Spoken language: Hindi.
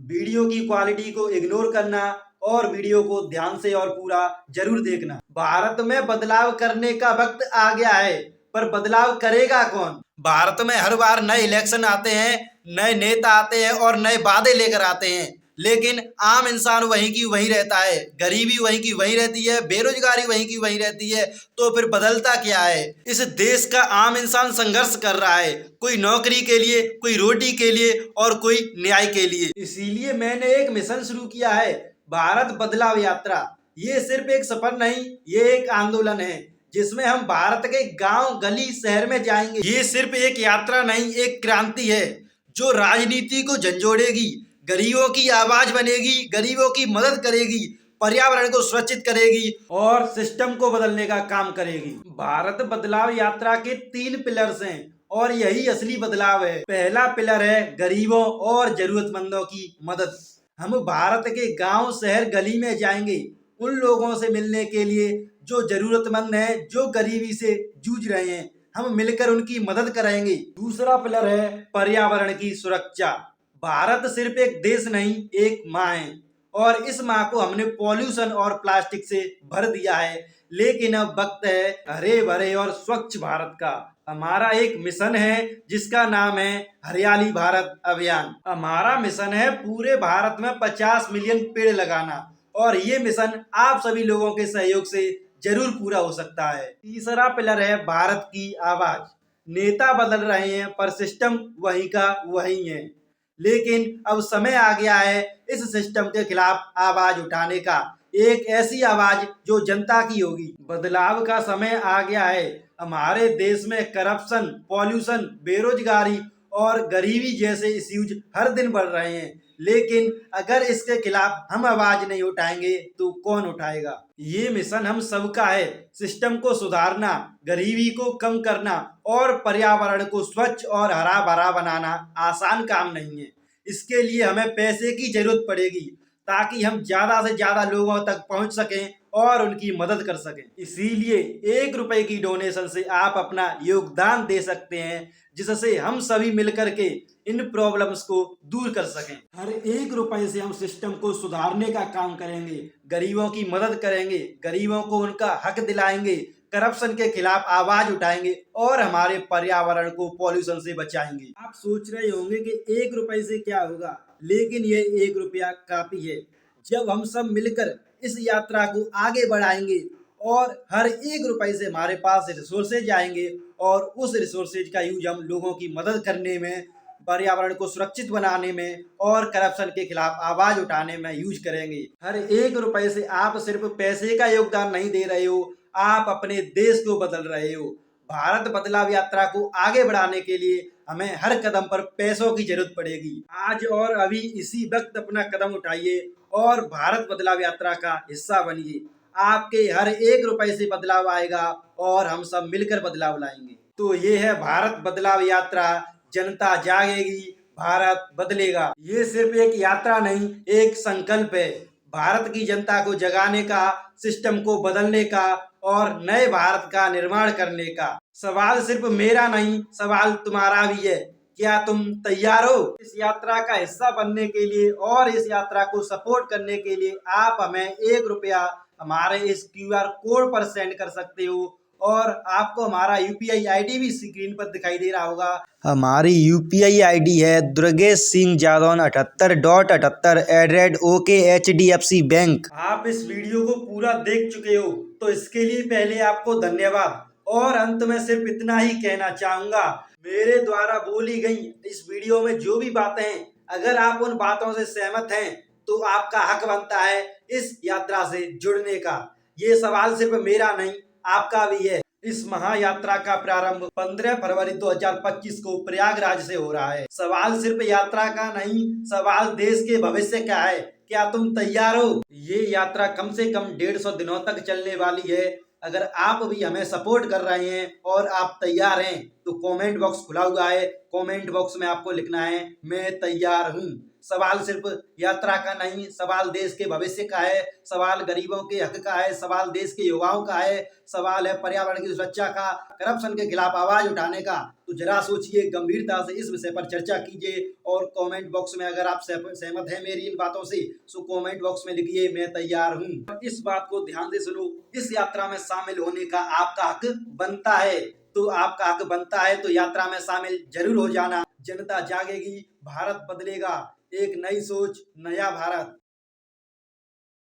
वीडियो की क्वालिटी को इग्नोर करना और वीडियो को ध्यान से और पूरा जरूर देखना। भारत में बदलाव करने का वक्त आ गया है, पर बदलाव करेगा कौन? भारत में हर बार नए इलेक्शन आते हैं, नए नेता आते हैं और नए वादे लेकर आते हैं, लेकिन आम इंसान वहीं की वहीं रहता है, गरीबी वहीं की वहीं रहती है, बेरोजगारी वहीं की वहीं रहती है। तो फिर बदलता क्या है? इस देश का आम इंसान संघर्ष कर रहा है, कोई नौकरी के लिए, कोई रोटी के लिए और कोई न्याय के लिए। इसीलिए मैंने एक मिशन शुरू किया है, भारत बदलाव यात्रा। ये सिर्फ एक सफर नहीं, ये एक आंदोलन है जिसमें हम भारत के गांव, गली, शहर में जाएंगे। ये सिर्फ एक यात्रा नहीं, एक क्रांति है जो राजनीति को झंझोड़ेगी, गरीबों की आवाज बनेगी, गरीबों की मदद करेगी, पर्यावरण को सुरक्षित करेगी और सिस्टम को बदलने का काम करेगी। भारत बदलाव यात्रा के 3 पिलर्स हैं और यही असली बदलाव है। पहला पिलर है गरीबों और जरूरतमंदों की मदद। हम भारत के गांव, शहर, गली में जाएंगे उन लोगों से मिलने के लिए जो जरूरतमंद हैं, जो गरीबी से जूझ रहे हैं। हम मिलकर उनकी मदद करेंगे। दूसरा पिलर है पर्यावरण की सुरक्षा। भारत सिर्फ एक देश नहीं, एक माँ है और इस माँ को हमने पॉल्यूशन और प्लास्टिक से भर दिया है। लेकिन अब वक्त है हरे भरे और स्वच्छ भारत का। हमारा एक मिशन है जिसका नाम है हरियाली भारत अभियान। हमारा मिशन है पूरे भारत में 50 मिलियन पेड़ लगाना और ये मिशन आप सभी लोगों के सहयोग से जरूर पूरा हो सकता है। तीसरा पिलर है भारत की आवाज। नेता बदल रहे हैं पर सिस्टम वही का वही है। लेकिन अब समय आ गया है इस सिस्टम के खिलाफ आवाज उठाने का, एक ऐसी आवाज जो जनता की होगी। बदलाव का समय आ गया है। हमारे देश में करप्शन, पॉल्यूशन, बेरोजगारी और गरीबी जैसे इश्यूज हर दिन बढ़ रहे हैं, लेकिन अगर इसके खिलाफ हम आवाज नहीं उठाएंगे तो कौन उठाएगा? ये मिशन हम सबका है। सिस्टम को सुधारना, गरीबी को कम करना और पर्यावरण को स्वच्छ और हरा भरा बनाना आसान काम नहीं है। इसके लिए हमें पैसे की जरूरत पड़ेगी ताकि हम ज्यादा से ज्यादा लोगों तक पहुंच सकें और उनकी मदद कर सकें। इसीलिए 1 रुपए की डोनेशन से आप अपना योगदान दे सकते हैं, जिससे हम सभी मिलकर के इन प्रॉब्लम्स को दूर कर सकें। हर 1 रुपए से हम सिस्टम को सुधारने का काम करेंगे, गरीबों की मदद करेंगे, गरीबों को उनका हक दिलाएंगे, करप्शन के खिलाफ आवाज उठाएंगे और हमारे पर्यावरण को पॉल्यूशन से बचाएंगे। आप सोच रहे होंगे कि 1 रुपए से क्या होगा, लेकिन ये 1 रुपया काफी है। जब हम सब मिलकर इस यात्रा को आगे बढ़ाएंगे और हर 1 रुपए से हमारे पास रिसोर्सेज आएंगे और उस रिसोर्सेज का यूज हम लोगों की मदद करने में, पर्यावरण को सुरक्षित बनाने में और करप्शन के खिलाफ आवाज उठाने में यूज करेंगे। हर 1 रुपए से आप सिर्फ पैसे का योगदान नहीं दे रहे हो, आप अपने देश को बदल रहे हो। भारत बदलाव यात्रा को आगे बढ़ाने के लिए हमें हर कदम पर पैसों की जरूरत पड़ेगी। आज और अभी इसी वक्त अपना कदम उठाइए और भारत बदलाव यात्रा का हिस्सा बनिए। आपके हर 1 रुपए से बदलाव आएगा और हम सब मिलकर बदलाव लाएंगे। तो ये है भारत बदलाव यात्रा। जनता जागेगी, भारत बदलेगा। ये सिर्फ एक यात्रा नहीं, एक संकल्प है। भारत की जनता को जगाने का, सिस्टम को बदलने का और नए भारत का निर्माण करने का। सवाल सिर्फ मेरा नहीं, सवाल तुम्हारा भी है। क्या तुम तैयार हो इस यात्रा का हिस्सा बनने के लिए? और इस यात्रा को सपोर्ट करने के लिए आप हमें 1 रुपया हमारे इस QR कोड पर सेंड कर सकते हो और आपको हमारा UPI ID भी स्क्रीन पर दिखाई दे रहा होगा। हमारी UPI ID है दुर्गेश सिंह जादौन 78.78@OKHDFC बैंक। आप इस वीडियो को पूरा देख चुके हो तो इसके लिए पहले आपको धन्यवाद। और अंत में सिर्फ इतना ही कहना चाहूंगा, मेरे द्वारा बोली गई इस वीडियो में जो भी बातें हैं, अगर आप उन बातों से सहमत हैं तो आपका हक बनता है इस यात्रा से जुड़ने का। ये सवाल सिर्फ मेरा नहीं, आपका भी है। इस महायात्रा का प्रारंभ 15 फरवरी 2025 को प्रयागराज से हो रहा है। सवाल सिर्फ यात्रा का नहीं, सवाल देश के भविष्य का है। क्या तुम तैयार हो? ये यात्रा कम से कम 150 दिनों तक चलने वाली है। अगर आप भी हमें सपोर्ट कर रहे हैं और आप तैयार हैं तो कमेंट बॉक्स खुला हुआ है। कमेंट बॉक्स में आपको लिखना है मैं तैयार हूँ। सवाल सिर्फ यात्रा का नहीं, सवाल देश के भविष्य का है, सवाल गरीबों के हक का है, सवाल देश के युवाओं का है, सवाल है पर्यावरण की सुरक्षा का, करप्शन के खिलाफ आवाज उठाने का। तो जरा सोचिए, गंभीरता से इस विषय पर चर्चा कीजिए और कमेंट बॉक्स में अगर आप सहमत हैं मेरी इन बातों से तो कमेंट बॉक्स में लिखिए मैं तैयार हूं। इस बात को ध्यान से सुनो, इस यात्रा में शामिल होने का आपका हक बनता है। तो आपका हक बनता है तो यात्रा में शामिल जरूर हो जाना। जनता जागेगी, भारत बदलेगा, एक नई सोच, नया भारत।